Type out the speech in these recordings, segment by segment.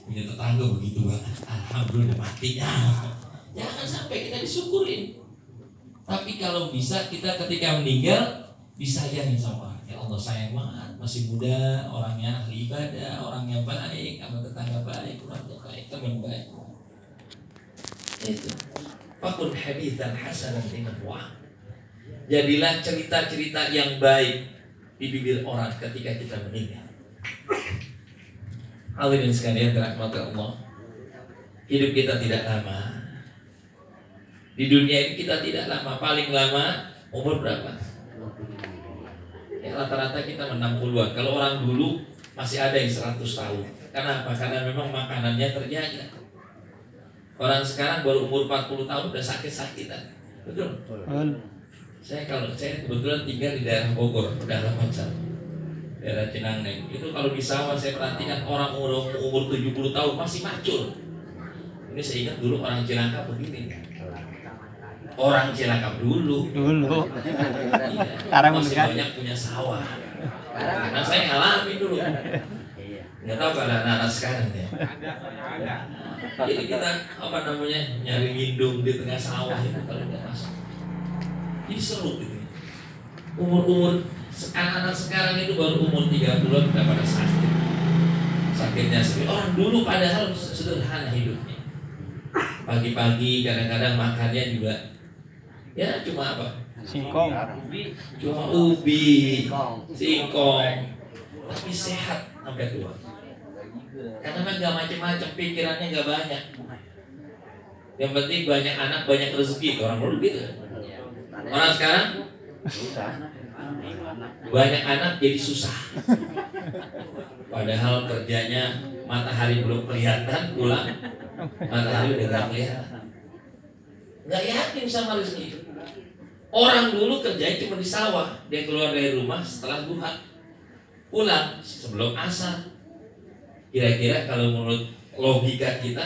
punya tetangga begitu banget, alhamdulillah mati. Jangan sampai kita disyukurin. Tapi kalau bisa kita ketika meninggal disayangi sama orang. Ya Allah sayang banget, masih muda, orangnya ahli ibadah, orangnya baik, sama tetangga baik, keluarga baik, teman baik. Itu. Fakun haditsan hasanan dengan wah. Jadilah cerita-cerita yang baik di bibir orang ketika kita meninggal. Hadirin sekalian dirahmati Allah. Hidup kita tidak lama. Di dunia ini kita tidak lama, paling lama umur berapa? Ya, rata-rata kita 60-an. Kalau orang dulu masih ada yang 100 tahun. Kenapa? Karena memang makanannya terjaga. Orang sekarang baru umur 40 tahun udah sakit-sakitan. Betul? Saya kebetulan tinggal di daerah Bogor, daerah Pacar, daerah Cinangneng. Itu kalau di sawah saya perhatikan orang umur 70 tahun masih macul. Ini saya ingat dulu orang Cilangkap begini. Orang Cilangkap dulu iya, masih banyak punya sawah. Karena saya ngalamin dulu. Nggak tahu kalau anak-anak sekarang ya. Jadi kita nyari lindung di tengah sawah itu kalau nggak masuk. Jadi seru gitu. Umur anak-anak sekarang itu baru umur 30 udah pada sakit. Sakitnya sendiri. Orang dulu padahal sederhana hidupnya. Pagi-pagi kadang-kadang makannya juga ya cuma apa? Singkong. Cuma ubi, singkong. Tapi sehat sampai tua. Karena kan gak macam-macam, pikirannya gak banyak. Yang penting banyak anak, banyak rezeki. Orang dulu gitu. Orang sekarang banyak anak jadi susah. Padahal kerjanya matahari belum kelihatan, pulang matahari udah gak kelihatan. Gak yakin sama rezeki. Orang dulu kerjanya cuma di sawah. Dia keluar dari rumah setelah duha, pulang sebelum asar. Kira-kira kalau menurut logika kita,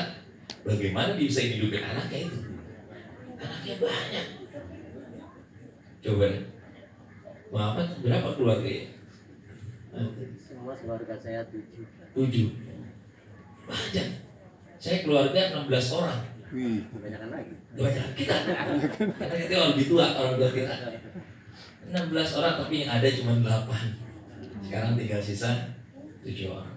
bagaimana dia bisa hidupin anaknya itu? Anaknya banyak. Coba Muhammad berapa keluarga ya? Semua keluarga saya 7. Banyak. Saya keluarga 16 orang. Kebanyakan lagi. Banyak kita. Karena kita lebih tua orang tua kita. 16 orang tapi yang ada cuma 8. Sekarang tinggal sisa 7 orang.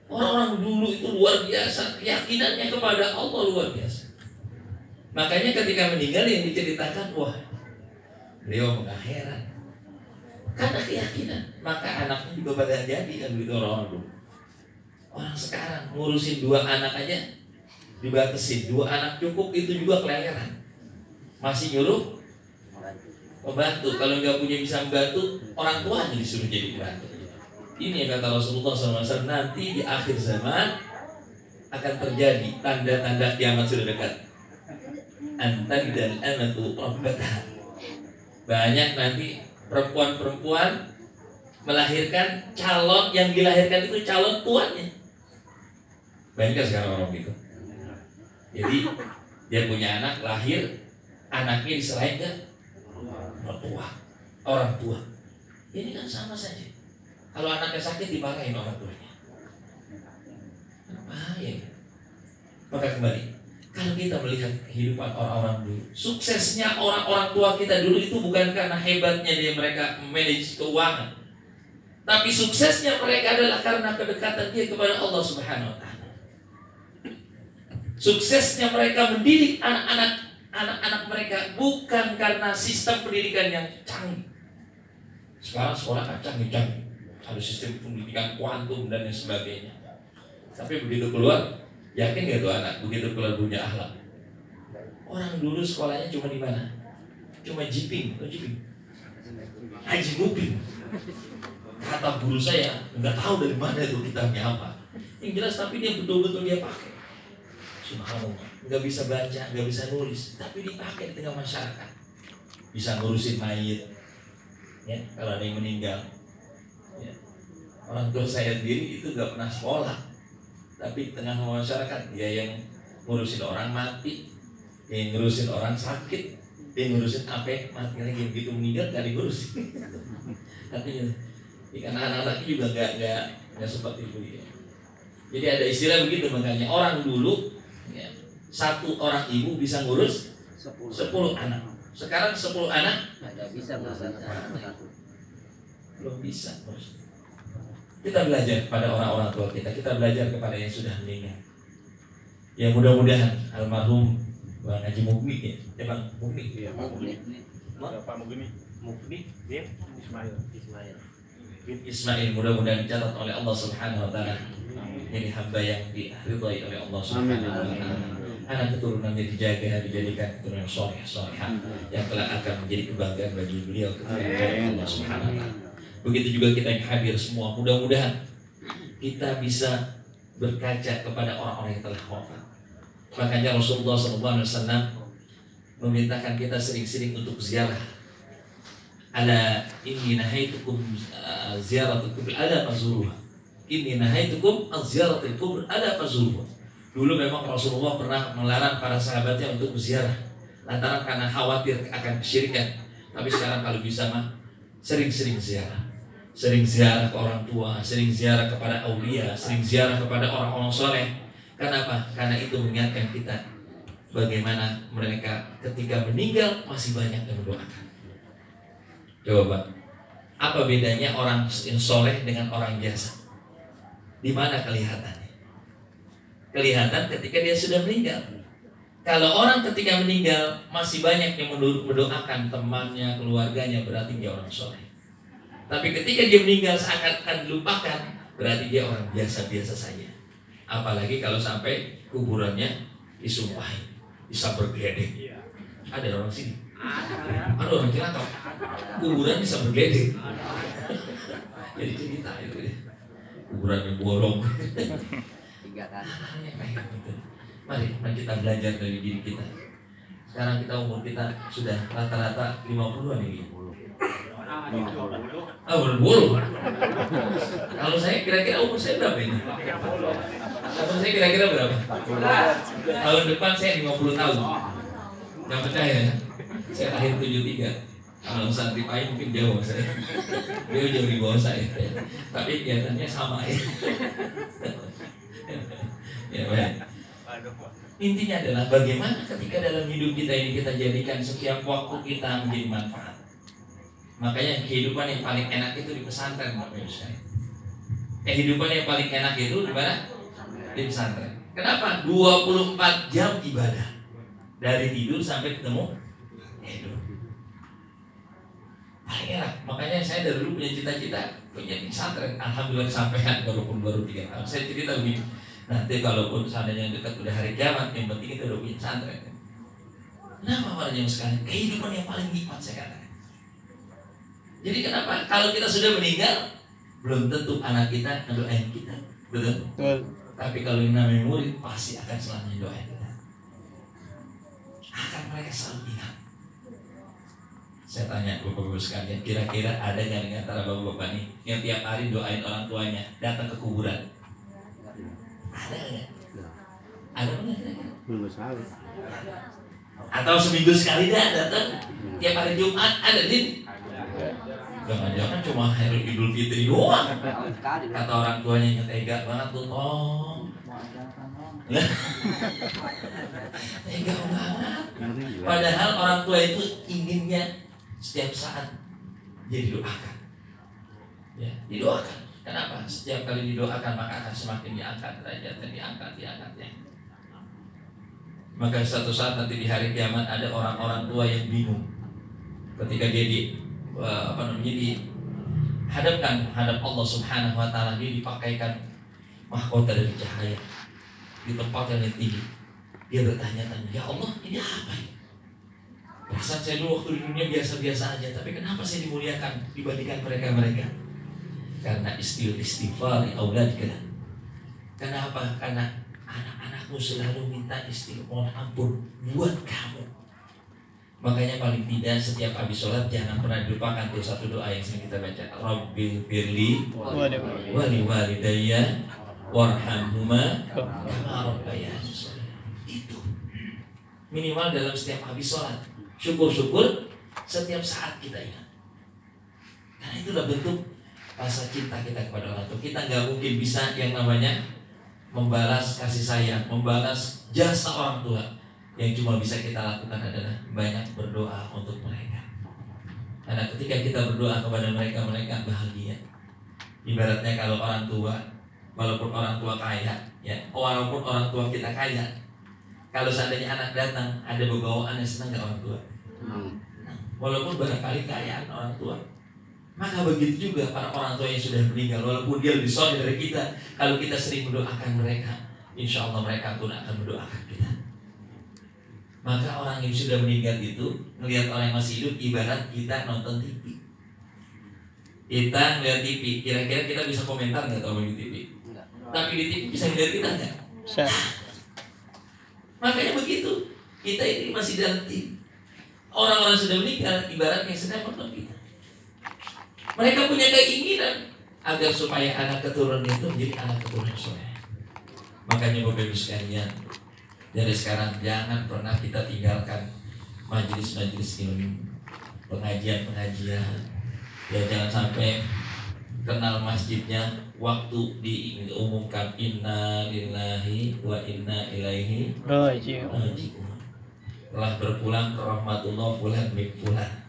Orang-orang dulu itu luar biasa, keyakinannya kepada Allah luar biasa. Makanya ketika meninggal yang diceritakan, wah, beliau heran. Karena keyakinan, maka anaknya juga pada jadi kan begitu orang dulu. Orang sekarang ngurusin 2 anak aja dibatasin, 2 anak cukup itu juga keleleran. Masih nyuruh membantu. Kalau nggak punya bisa membantu, orang tuanya disuruh jadi pembantu. Ini yang kata Rasulullah SAW, nanti di akhir zaman akan terjadi tanda-tanda kiamat sudah dekat. Antadal amatu rabbataha. Banyak nanti perempuan-perempuan melahirkan calon, yang dilahirkan itu calon tuannya. Banyak sekarang orang gitu. Jadi dia punya anak, lahir, anaknya diserahin ke orang tua. Ini kan sama saja. Kalau anaknya sakit dimarahin orang tuanya. Bahaya. Maka kembali, kalau kita melihat kehidupan orang-orang dulu, suksesnya orang-orang tua kita dulu itu bukan karena hebatnya mereka manage keuangan, tapi suksesnya mereka adalah karena kedekatan dia kepada Allah Subhanahu wa Ta'ala. Suksesnya mereka mendidik anak-anak mereka bukan karena sistem pendidikan yang canggih. Sekarang sekolah kan canggih-canggih, ada sistem pendidikan kuantum dan lain sebagainya. Tapi begitu keluar, yakin gak tuh anak begitu keluar punya akhlak? Orang dulu sekolahnya cuma di mana? Cuma jiping, Haji Muping. Kata guru saya, nggak tahu dari mana itu kitabnya apa. Yang jelas tapi dia betul-betul dia pakai. Subhanallah, nggak bisa baca, nggak bisa nulis, tapi dipakai di tengah masyarakat. Bisa ngurusin mayit, ya kalau ada yang meninggal. Ya. Orang tua saya sendiri itu nggak pernah sekolah, tapi di tengah masyarakat dia yang ngurusin orang mati, dia yang ngurusin orang sakit, dia yang ngurusin apa mati lagi begitu meninggal nggak diurusin. Artinya, karena anak-anaknya juga nggak seperti itu ya. Jadi ada istilah begitu, makanya orang dulu ya, satu orang ibu bisa ngurus 10 anak. Sekarang 10 anak Tidak bisa ngurus anak satu. belum bisa. Kita belajar pada orang-orang tua kita belajar kepada yang sudah meninggal. Ya mudah-mudahan almarhum Bang Haji Mukmi ya Bang Mukmi. Iya, Pak Mugni. Dia Ismail. Ismail mudah-mudahan dicatat oleh Allah Subhanahu wa taala. Jadi hamba yang diridhai oleh Allah Subhanahu wa taala. Anak keturunannya dijaga, dijadikan keturunan soleh solehah yang kelak akan menjadi kebanggaan bagi beliau ketika Allah Subhanahu wa taala. Begitu juga kita yang hadir semua, mudah-mudahan kita bisa berkaca kepada orang-orang yang telah wafat. Makanya Rasulullah SAW memerintahkan kita sering-sering untuk ziarah. Ala inni nahaitukum ziyaratul kubur ala fazuruha. Inni nahaitukum ziyaratul kubur ala fazuruha. Dulu memang Rasulullah pernah melarang para sahabatnya untuk berziarah lantaran karena khawatir akan kesyirikan. Tapi sekarang kalau bisa mah sering-sering ziarah. Sering ziarah ke orang tua, sering ziarah kepada aulia, sering ziarah kepada orang-orang soleh. Kenapa? Karena itu mengingatkan kita bagaimana mereka ketika meninggal masih banyak yang mendoakan. Coba, apa bedanya orang yang soleh dengan orang biasa? Di mana kelihatannya? Kelihatan ketika dia sudah meninggal. Kalau orang ketika meninggal masih banyak yang mendoakan temannya, keluarganya, berarti dia orang soleh. Tapi ketika dia meninggal seakan-akan dilupakan, berarti dia orang biasa-biasa saja. Apalagi kalau sampai kuburannya disumpahin, disambar geledek. Ada orang sini, ada orang Cilacap, kuburan disambar geledek. Jadi cerita itu ya, kuburannya bolong. 3 kali. Mari kita belajar dari diri kita. Sekarang kita umur kita sudah rata-rata 50-an ini. Belum. Kalau saya kira-kira umur saya berapa ini? Umur saya kira-kira berapa? Tahun depan saya 50 tahun. Gak percaya ya? Saya lahir 73. Kalau santri Pai mungkin jauh saya. Dia jauh di bawah saya. Tapi kelihatannya sama ya. Ya baik. Intinya adalah bagaimana ketika dalam hidup kita ini kita jadikan setiap waktu kita menjadi manfaat. Makanya kehidupan yang paling enak itu di pesantren, Bapak Ibu sekalian. Kehidupan yang paling enak itu di mana? Di pesantren. Kenapa? 24 jam ibadah. Dari tidur sampai ketemu tidur. Paling enak. Makanya saya dari dulu punya cita-cita punya pesantren. Alhamdulillah sampean walaupun baru 3 tahun. Saya cerita begini. Nanti kalaupun seandainya dekat udah hari kiamat, yang penting kita udah punya pesantren. Kenapa para jemaah sekalian? Kehidupan yang paling nikmat saya katakan. Jadi kenapa? Kalau kita sudah meninggal, belum tentu anak kita mendoain kita, betul? Tapi kalau yang namanya murid pasti akan selamanya doain kita. Akan mereka selalu ingat. Saya tanya bapak-bapak sekalian, kira-kira ada nggak di antara bapak-bapak nih yang tiap hari doain orang tuanya datang ke kuburan? Ada nggak? Ada nggak? Belum sekali. Atau seminggu sekali dah datang? Tiap hari Jumat ada di? Jangan-jangan cuma hari Idul Fitri doang. Kata orang tuanya yang tega banget tuh, tong. Tega banget. Padahal orang tua itu inginnya setiap saat dia didoakan. Ya, didoakan. Kenapa? Setiap kali didoakan maka akan semakin diangkat derajatnya, diangkat ya. Maka suatu saat nanti di hari kiamat ada orang-orang tua yang bingung ketika dia dihadapkan menghadap Allah Subhanahu wa taala, dia dipakaikan mahkota dari cahaya di tempat yang tinggi. Dia bertanya-tanya, "Ya Allah, ini apa ini? Perasaan saya dulu waktu di dunia biasa-biasa aja, tapi kenapa saya dimuliakan dibandingkan mereka-mereka?" Karena istighfar auladika. Kenapa? Karena anak-anakmu selalu minta istighfar ampun buat kamu. Makanya paling tidak setiap habis sholat jangan pernah dilupakan tuh satu doa yang sering kita baca. Rabbil firli wali walidayya warhamhuma kama rabbayani shaghira. Itu minimal dalam setiap habis sholat. Syukur-syukur setiap saat kita ingat. Karena itulah bentuk rasa cinta kita kepada orang tua. Kita nggak mungkin bisa yang namanya membalas kasih sayang, membalas jasa orang tua, yang cuma bisa kita lakukan adalah banyak berdoa untuk mereka. Karena ketika kita berdoa kepada mereka, mereka bahagia. Ibaratnya kalau orang tua, walaupun orang tua kaya, ya, walaupun orang tua kita kaya, kalau seandainya anak datang ada begawannya, senang nggak orang tua? Walaupun barangkali kayaan orang tua. Maka begitu juga para orang tua yang sudah meninggal, walaupun dia lebih soleh dari kita, kalau kita sering mendoakan mereka, insya Allah mereka pun akan mendoakan kita. Maka orang yang sudah meninggal itu melihat orang yang masih hidup ibarat kita nonton TV. Kita melihat TV, kira-kira kita bisa komentar nggak kalau di TV? Enggak. Tapi di TV bisa melihat kita nggak? Bisa. Makanya begitu, kita ini masih dalam TV. Orang-orang sudah meninggal ibaratnya sedang nonton kita. Mereka punya keinginan agar supaya anak keturunan itu menjadi anak keturunan soleh. Makanya Bapak Ibu sekalian, dari sekarang jangan pernah kita tinggalkan majelis-majelis ilmu, pengajian-pengajian. Ya jangan sampai kenal masjidnya waktu diumumkan inna lillahi wa inna ilaihi raji'un. Telah berpulang ke rahmatullah fulan bin fulan.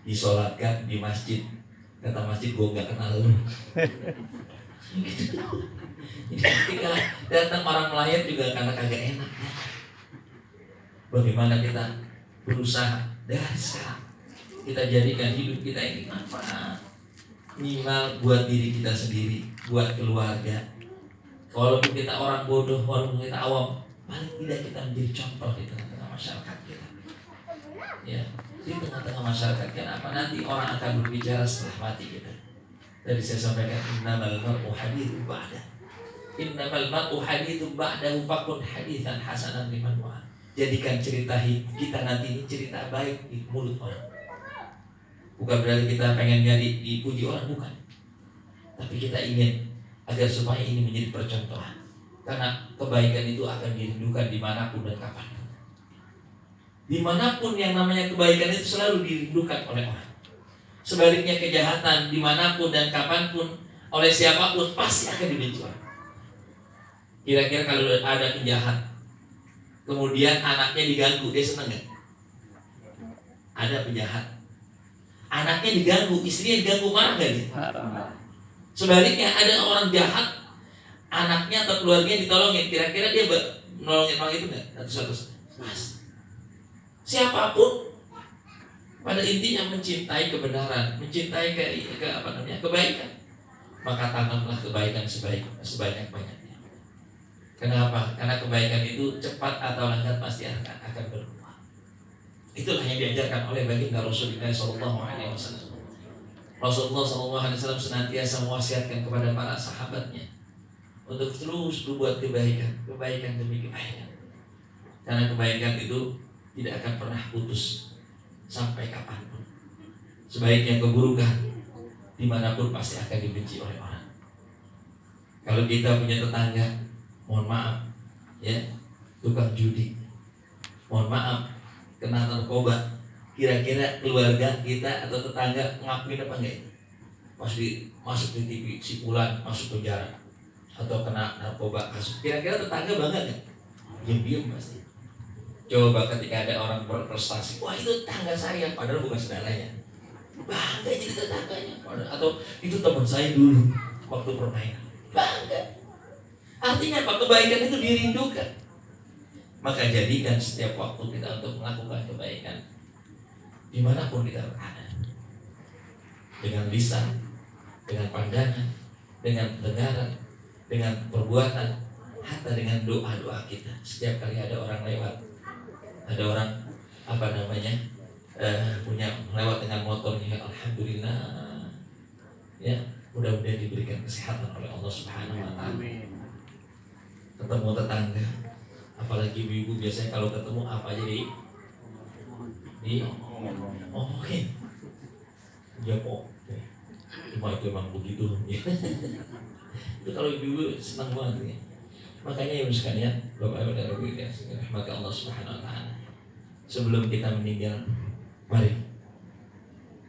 Disolatkan di masjid, kata masjid gue nggak kenal lu. Jadi ketika datang orang melayat juga karena kagak enak ya. Bagaimana kita berusaha dari sekarang kita jadikan hidup kita ini manfaat, minimal buat diri kita sendiri, buat keluarga. Walaupun kita orang bodoh, walaupun kita awam, paling tidak kita menjadi contoh di tengah-tengah masyarakat kita. Ya, di tengah-tengah masyarakat kenapa nanti orang akan berbicara setelah mati kita. Tadi saya sampaikan innamal mar'u haditsun ba'da. Innamal mar'u haditsun ba'dahu fakun haditsan hasanan liman wa'a. Jadikan cerita kita nanti ini cerita baik di mulut orang. Bukan berarti kita pengen nyari dipuji orang, bukan. Tapi kita ingin agar supaya ini menjadi percontohan. Karena kebaikan itu akan dirindukan dimanapun dan kapan. Dimanapun yang namanya kebaikan itu selalu dirindukan oleh orang. Sebaliknya kejahatan dimanapun dan kapanpun oleh siapapun pasti akan dibenci orang. Kira-kira kalau ada penjahat, kemudian anaknya diganggu, dia senang nggak? Ada penjahat, anaknya diganggu, istrinya diganggu, marah nggak dia? Sebaliknya ada orang jahat, anaknya atau keluarganya ditolongin, kira-kira dia nolongin orang itu nggak? Satu-satu. Siapapun pada intinya mencintai kebenaran, mencintai kebaikan, maka tanamlah kebaikan sebanyak-banyaknya. Kenapa? Karena kebaikan itu cepat atau lambat pasti akan berbuah. Itulah yang diajarkan oleh baginda Rasulullah SAW. Rasulullah SAW senantiasa mewasiatkan kepada para sahabatnya untuk terus berbuat kebaikan demi kebaikan. Karena kebaikan itu tidak akan pernah putus sampai kapanpun. Sebaiknya keburukan dimanapun pasti akan dibenci oleh orang. Kalau kita punya tetangga, mohon maaf, ya, tukang judi, mohon maaf, kena narkoba, kira-kira keluarga kita atau tetangga ngakuin apa enggak itu? Pasti masuk di TV, si Fulan masuk penjara atau kena narkoba kasus. Kira-kira tetangga bangga nggak? Diam-diam pasti. Coba ketika ada orang berprestasi, wah itu tetangga saya, padahal bukan saudaranya, bangga jadi tetangganya. Atau itu teman saya dulu waktu permainan, bangga. Artinya apa? Kebaikan itu dirindukan. Maka jadikan setiap waktu kita untuk melakukan kebaikan dimanapun kita berada, dengan lisan, dengan pandangan, dengan pendengaran, dengan perbuatan, hatta dengan doa-doa kita. Setiap kali ada orang lewat, ada orang punya lewat dengan motornya, alhamdulillah, ya, mudah-mudahan diberikan kesehatan oleh Allah Subhanahu wa Ta'ala. Ketemu tetangga, apalagi ibu-ibu biasanya kalau ketemu apa aja omongin, ya kok, cuma itu emang begitu. Itu kalau ibu-ibu senang banget ya. Makanya ibu sekalian, Bapak Ibu dan Ibu yang dirahmati Allah Subhanahu wa Ta'ala, sebelum kita meninggal, mari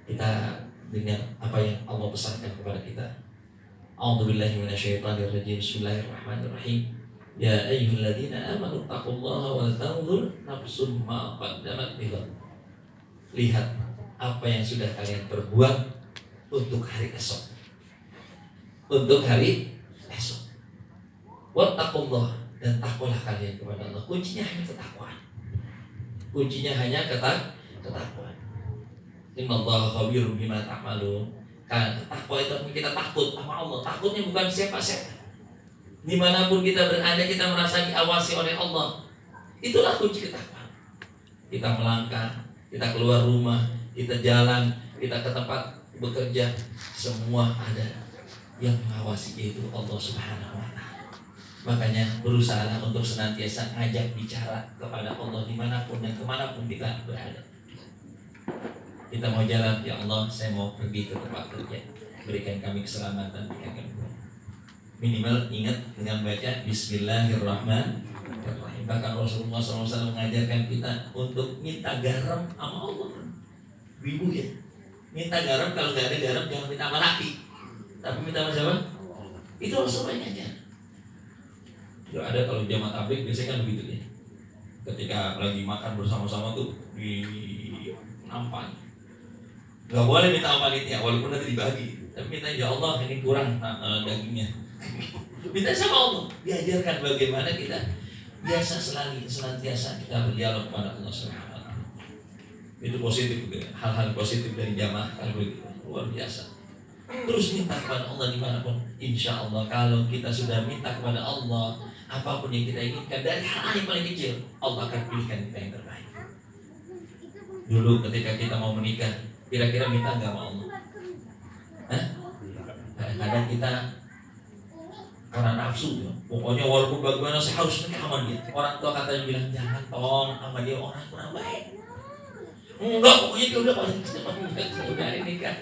kita dengar apa yang Allah pesankan kepada kita. A'udzubillahi minasyaitonirrajim. Bismillahirrahmanirrahim. Ya ayyuhalladzina amanu taqullaha wal tanzur nafsum ma qaddamat lighad. Lihat apa yang sudah kalian perbuat untuk hari esok. Untuk hari esok. Wattaqullah, dan takwalah kalian kepada Allah. Kuncinya hanya ketakwaan. Kuncinya hanya ketakwaan. Innallaha khabirum bima ta'malun. Kan takwa itu kita takut sama Allah. Takutnya bukan siapa-siapa. Dimanapun kita berada, kita merasa diawasi oleh Allah. Itulah kunci ketakwaan. Kita melangkah, kita keluar rumah, kita jalan, kita ke tempat bekerja, semua ada yang mengawasi, yaitu Allah Subhanahu wa Ta'ala. Makanya berusaha untuk senantiasa ngajak bicara kepada Allah dimanapun dan kemanapun kita berada. Kita mau jalan, ya Allah, saya mau pergi ke tempat kerja, berikan kami keselamatan, berikan kami. Minimal ingat dengan baca Bismillahirrahmanirrahim. Bahkan Rasulullah SAW mengajarkan kita untuk minta garam sama Allah. Ibu ya, minta garam, kalau nggak ada garam jangan minta sama laki, tapi minta sama siapa? Itu Rasulullah aja. Tidak ada kalau jamaah tabligh biasanya kan begitu ya. Ketika lagi makan bersama-sama tuh di nampan, nggak boleh minta sama panitia walaupun nanti dibagi, tapi minta ya Allah ini kurang dagingnya. Minta sama Allah. Diajarkan bagaimana kita biasa senantiasa kita berdialog kepada Allah Subhanahu wa Ta'ala. Itu positif, hal-hal positif dari jamaah kalau begitu luar biasa. Terus minta kepada Allah dimanapun. Insya Allah kalau kita sudah minta kepada Allah apapun yang kita inginkan, dari hal yang paling kecil, Allah akan pilihkan kita yang terbaik. Dulu ketika kita mau menikah, kira-kira minta nggak sama Allah? Kadang-kadang kita karena nafsu ya. Pokoknya walaupun bagaimana saya harus menikah sama dia. Orang tua katanya bilang jangan tolong sama dia, orang kurang baik. Enggak, pokoknya dia udah paling udah nikah.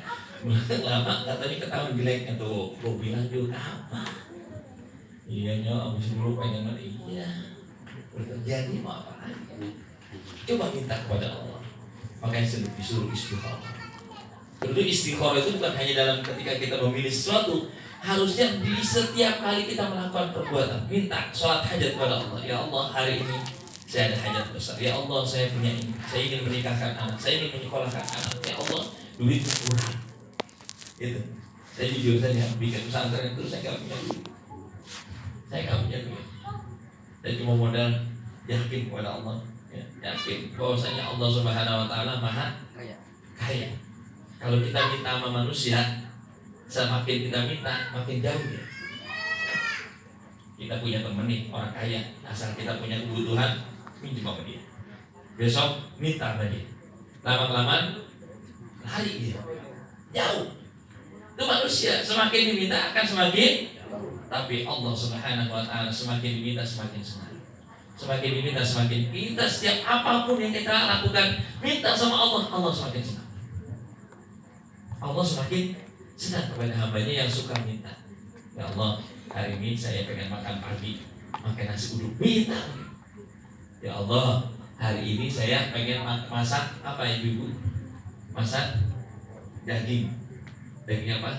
Lama katanya ketahuan jeleknya tuh. Gue bilang juga apa? Iya nyo, abis dulu pengen mati. Iya, udah terjadi mau apa lagi? Coba minta kepada Allah. Makanya disuruh istighfar. Tentu istighfar itu bukan hanya dalam ketika kita memilih sesuatu, harusnya di setiap kali kita melakukan perbuatan. Minta sholat hajat kepada Allah. Ya Allah, hari ini saya ada hajat besar. Ya Allah, saya punya ini. Saya ingin menikahkan anak. Saya ingin menyekolahkan anak. Ya Allah, duit kurang. Itu. Saya jujur saja bikin pesantren itu saya nggak punya duit. Saya nggak punya duit. Saya cuma modal yakin kepada Allah. Ya, yakin bahwasanya Allah Subhanahu Wa Taala maha kaya. Kalau kita minta sama manusia, semakin kita minta makin jauh ya. Kita punya temen nih orang kaya, asal kita punya kebutuhan minjem sama dia. Besok minta sama dia. Lama-kelamaan lari dia. Jauh. Itu manusia, semakin diminta akan semakin. Tapi Allah Subhanahu Wa Taala semakin diminta semakin senang. Semakin diminta semakin kita setiap apapun yang kita lakukan minta sama Allah, Allah semakin senang. Allah semakin senang kepada hambanya yang suka minta. Ya Allah, hari ini saya pengen makan pagi, makan nasi uduk, minta. Ya Allah, hari ini saya pengen masak apa ya ibu? Masak daging. Daging apa?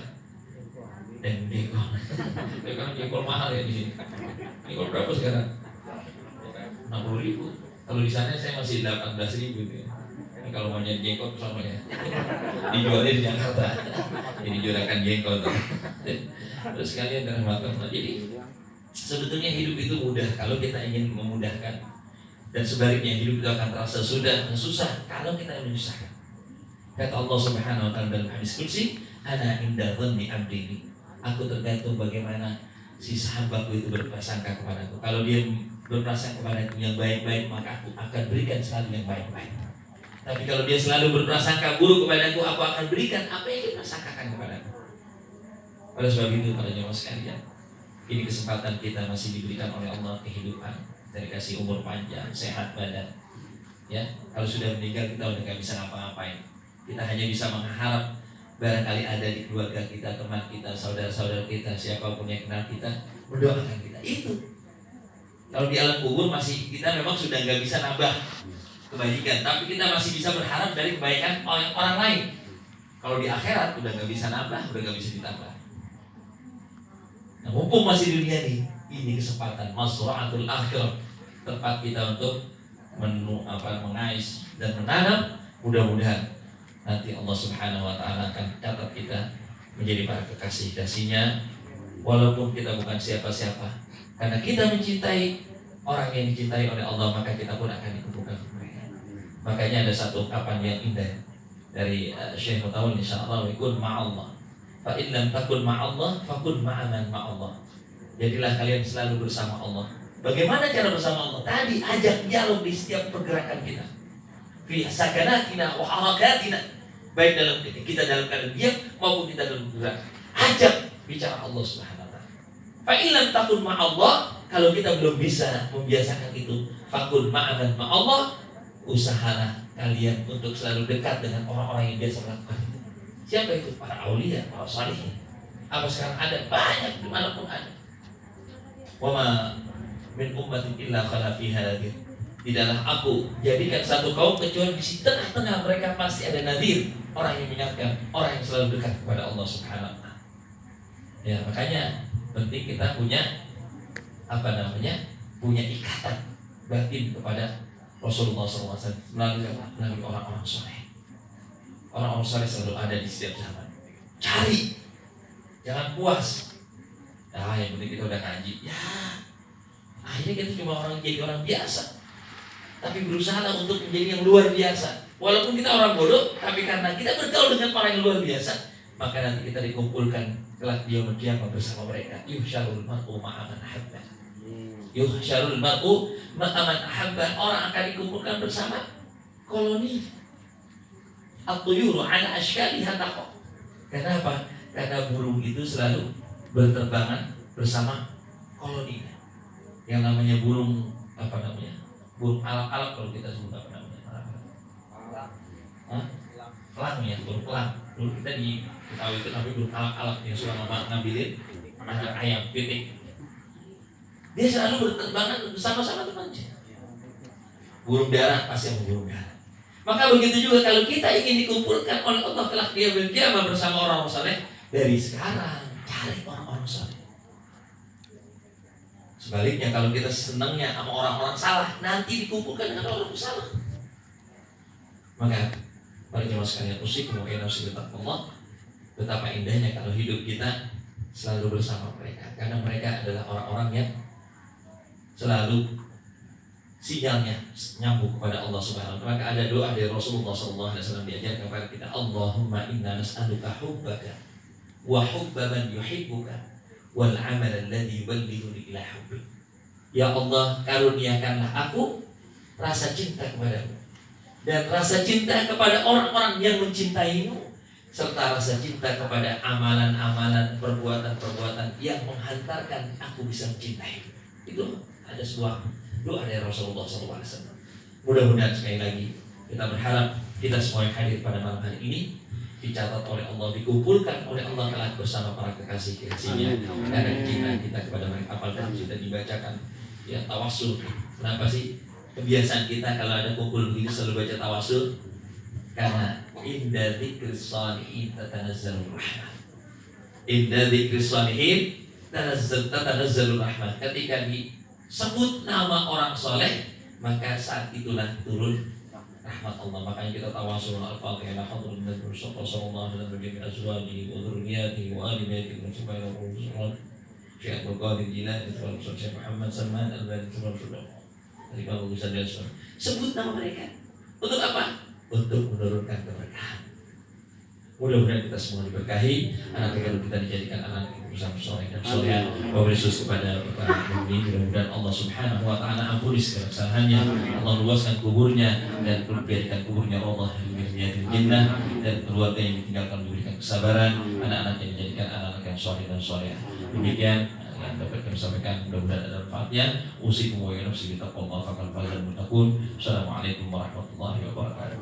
Daging jengkol. Jengkol mahal ya di sini. Jengkol berapa sekarang? 60.000. Kalau di sana saya masih 18.000 gitu ya. Kalau mau nyari jengkol sama ya, dijualnya di Jakarta. Jadi jualan jengkol tuh. Terus kalian rahmat Allah. Jadi sebetulnya hidup itu mudah kalau kita ingin memudahkan. Dan sebaliknya hidup itu akan terasa susah kalau kita menyusahkan. Kata Allah Subhanahu Wa Taala dalam hadis qudsi, ana inda dhanni abdi. Aku tergantung bagaimana si sahabatku itu berprasangka kepadaku. Kalau dia berprasangka kepadaku yang baik-baik, maka aku akan berikan selalu yang baik-baik. Tapi kalau dia selalu berprasangka buruk kepadaku, aku akan berikan apa yang dia prasangkakan kepadaku. Oleh sebab itu para jemaah sekalian, ini kesempatan kita masih diberikan oleh Allah kehidupan, kita dikasih umur panjang, sehat badan. Ya, kalau sudah meninggal kita udah nggak bisa ngapa-ngapain. Kita hanya bisa mengharap barangkali ada di keluarga kita, teman kita, saudara-saudara kita, siapapun yang kenal kita, mendoakan kita. Itu. Kalau di alam kubur masih kita memang sudah nggak bisa nambah kebaikan, tapi kita masih bisa berharap dari kebaikan orang lain. Kalau di akhirat udah nggak bisa nambah, udah nggak bisa ditambah. Nah, mumpung masih dunia ini kesempatan masra'atul akhirah, tempat kita untuk mengais dan menanam. Mudah-mudahan nanti Allah Subhanahu wa taala akan catat kita menjadi para kekasih kasihnya, walaupun kita bukan siapa-siapa. Karena kita mencintai orang yang dicintai oleh Allah, maka kita pun akan dikumpulkan mereka. Makanya ada satu ungkapan yang indah dari Syekh Mutawalli, insyaallah, "Kun ma'allah fa in lam takun ma'allah fakun ma'aman ma'allah." Jadilah kalian selalu bersama Allah. Bagaimana cara bersama Allah? Tadi ajak dialog di setiap pergerakan kita. Fi sakanatina wa harakatina. Baik dalam kita dalam keadaan diam maupun kita dalam bergerak. Ajak bicara Allah Subhanahu wa taala. Fa in lam takun ma'allah, kalau kita belum bisa membiasakan itu, fakun ma'aman ma'allah, usahalah kalian untuk selalu dekat dengan orang-orang yang biasa melakukan itu. Siapa itu? Para aulia, para salihin. Apa sekarang ada? Banyak, dimanapun ada. Wama min ummatin illa khala fiha nadhir. Tidaklah aku jadikan satu kaum kecuali di tengah-tengah mereka pasti ada nadhir, orang yang mengingatkan, orang yang selalu dekat kepada Allah Subhanahu wa taala. Ya, makanya penting kita punya punya ikatan batin kepada Rasulullah SAW melalui orang-orang soleh. Orang-orang soleh selalu ada di setiap zaman. Cari, jangan puas. Nah, yang penting kita udah ngaji. Ya, akhirnya kita cuma jadi orang biasa. Tapi berusaha untuk menjadi yang luar biasa. Walaupun kita orang bodoh, tapi karena kita bergaul dengan orang yang luar biasa, maka nanti kita dikumpulkan kelak di yaumul qiyamah bersama mereka. Yuhsyarul mar'u ma'a man ahabba. Yuhsyarul mar'u ma'a man ahabba. Orang akan dikumpulkan bersama koloni. At-tuyuru ala ashkaliha taqwa. Kenapa? Karena burung itu selalu berterbangan bersama koloninya. Yang namanya burung burung alak-alak, kalau kita sebut elang ya, burung elang. Dulu kita di Betawi itu namanya burung alak-alak yang suka ngambilin anak ayam pitik. Dia selalu berterbangan bersama-sama temannya. Burung dara pasti yang burung dara. Maka begitu juga kalau kita ingin dikumpulkan oleh Allah kelak di yaumil qiyamah bersama orang-orang saleh, dari sekarang cari orang-orang saleh. Sebaliknya kalau kita senangnya sama orang-orang salah, nanti dikumpulkan dengan orang salah. Maka para jemaah sekalian, usikum wa nafsi bittaqwallah. Betapa indahnya kalau hidup kita selalu bersama mereka, karena mereka adalah orang-orang yang selalu sinyalnya nyambung kepada Allah Subhanahu wa taala. Maka ada doa dari Rasulullah SAW diajarkan kepada kita, Allahumma inna nas'aluka hubbaka wa hubba man yuhibbuka wal amal alladhi yuballighuni ila hubbik. Ya Allah, karuniakanlah aku rasa cinta kepadamu dan rasa cinta kepada orang-orang yang mencintaimu, serta rasa cinta kepada amalan-amalan, perbuatan-perbuatan yang menghantarkan aku bisa mencintaimu. Itu ada sebuah doa dari Rasulullah SAW. Mudah-mudahan sekali lagi kita berharap kita semua yang hadir pada malam hari ini dicatat oleh Allah, dikumpulkan oleh Allah kelak bersama para kekasih-kekasihnya. Karena cinta kita kepada mereka, apalagi kita dibacakan ya tawassul. Kenapa sih kebiasaan kita kalau ada kumpul begini selalu baca tawassul? Karena inda dzikris shalihin tatanazzalur rahmah. Inda dzikris shalihin tatanazzalur rahmah. Ketika disebut nama orang soleh, maka saat itulah turun rahmat Allah. Makanya kita tawassul al-Fatihah la hadratin Nabi sallallahu alaihi wasallam bi azwajihi wa dzurriyyatihi wa ali baitihi subhanahu wa ta'ala. Syekh Abdul Qadir Jilani, Syekh Muhammad Salman Al-Bani, Al-Imam Abu Ghazali. Sebut nama mereka. Untuk apa? Untuk menurunkan keberkahan. Mudah-mudahan kita semua diberkahi, anak kita dijadikan anak bersama soleh dan soleh. Wabil khusus kepada para mukmin, mudah-mudahan Allah Subhanahu wa taala ampuni segala kesalahannya, Allah luaskan kuburnya dan jadikan kuburnya Allah min riyadil jannah, dan keluarga yang ditinggalkan diberikan kesabaran, anak-anak yang dijadikan anak-anak yang soleh dan soleh. Demikian yang dapat kami sampaikan, mudah-mudahan ada manfaatnya. Usikum wa nafsi bittaqwallah faqad fazal muttaqun. Assalamualaikum warahmatullahi wabarakatuh.